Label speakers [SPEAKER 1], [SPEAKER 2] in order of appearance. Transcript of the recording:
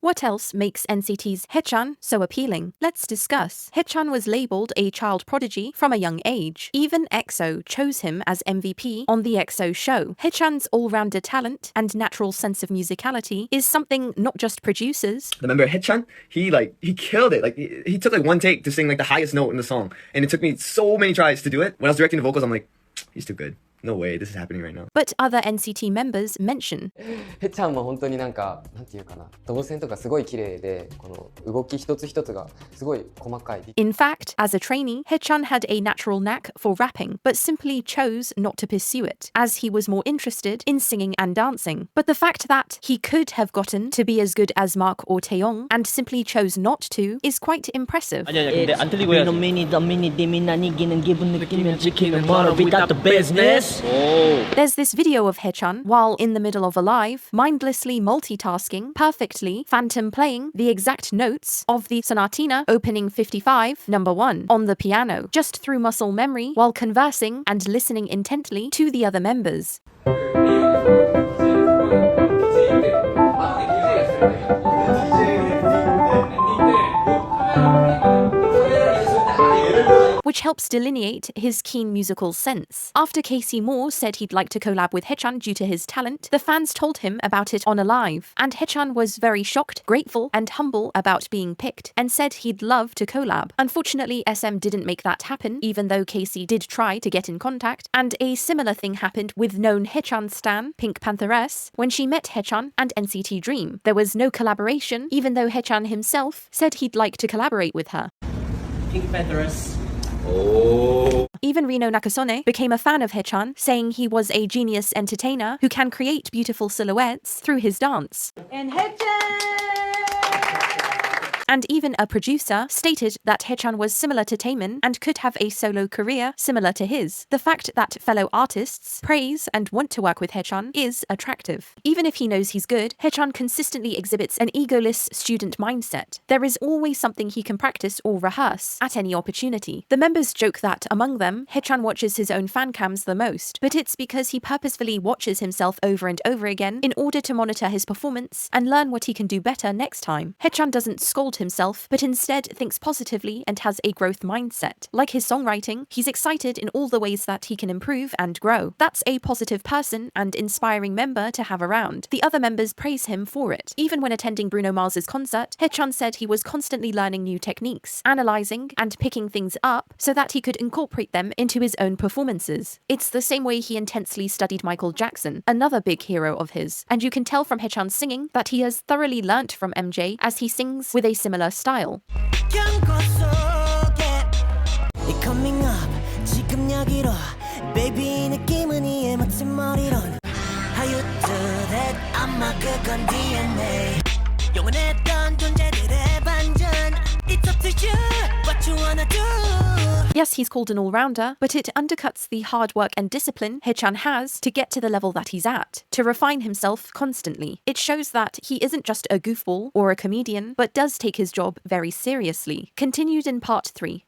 [SPEAKER 1] What else makes NCT's Haechan so appealing? Let's discuss. Haechan was labeled a child prodigy from a young age. Even EXO chose him as MVP on the EXO show. Haechan's all-rounder talent and natural sense of musicality is something not just producers.
[SPEAKER 2] The member Haechan, he killed it. He took one take to sing the highest note in the song, and it took me so many tries to do it. When I was directing the vocals, I'm like, he's too good. No way, this is happening right now.
[SPEAKER 1] But other NCT members mention.
[SPEAKER 3] Haechan も本当になんていうかな、動線とかすごい綺麗で、この動き一つ一つがすごい細かい。
[SPEAKER 1] In fact, as a trainee, Haechan had a natural knack for rapping, but simply chose not to pursue it, as he was more interested in singing and dancing. But the fact that he could have gotten to be as good as Mark or Taeyong and simply chose not to is quite impressive.
[SPEAKER 4] 근데 안 틀리고 해야지. without the business.
[SPEAKER 1] There's this video of Haechan, while in the middle of a live, mindlessly multitasking, perfectly phantom playing the exact notes of the Sonatina opening 55, number 1, on the piano, just through muscle memory while conversing and listening intently to the other members. Which helps delineate his keen musical sense. After Casey Moore said he'd like to collab with Haechan due to his talent, the fans told him about it on a live, and Haechan was very shocked, grateful, and humble about being picked, and said he'd love to collab. Unfortunately, SM didn't make that happen, even though Casey did try to get in contact, and a similar thing happened with known Haechan stan, Pink Pantheress, when she met Haechan and NCT Dream. There was no collaboration, even though Haechan himself said he'd like to collaborate with her.
[SPEAKER 4] Pink Pantheress.
[SPEAKER 1] Even Rino Nakasone became a fan of Haechan, saying he was a genius entertainer who can create beautiful silhouettes through his dance.
[SPEAKER 5] And Haechan!
[SPEAKER 1] And even a producer stated that Haechan was similar to Taemin and could have a solo career similar to his. The fact that fellow artists praise and want to work with Haechan is attractive. Even if he knows he's good, Haechan consistently exhibits an egoless student mindset. There is always something he can practice or rehearse at any opportunity. The members joke that, among them, Haechan watches his own fan cams the most, but it's because he purposefully watches himself over and over again in order to monitor his performance and learn what he can do better next time. Haechan doesn't scold himself, but instead thinks positively and has a growth mindset. Like his songwriting, he's excited in all the ways that he can improve and grow. That's a positive person and inspiring member to have around. The other members praise him for it. Even when attending Bruno Mars's concert, Haechan said he was constantly learning new techniques, analyzing and picking things up so that he could incorporate them into his own performances. It's the same way he intensely studied Michael Jackson, another big hero of his, and you can tell from Haechan's singing that he has thoroughly learnt from MJ as he sings with a similar style.
[SPEAKER 6] Coming up, 지금 여기로 baby 느낌은 이해 멋진 머리론 How you do that? 아마 그건 DNA 영원했던 존재들의 반전 It's up to you, what you wanna do.
[SPEAKER 1] Yes, he's called an all-rounder, but it undercuts the hard work and discipline Haechan has to get to the level that he's at, to refine himself constantly. It shows that he isn't just a goofball or a comedian, but does take his job very seriously. Continued in part 3.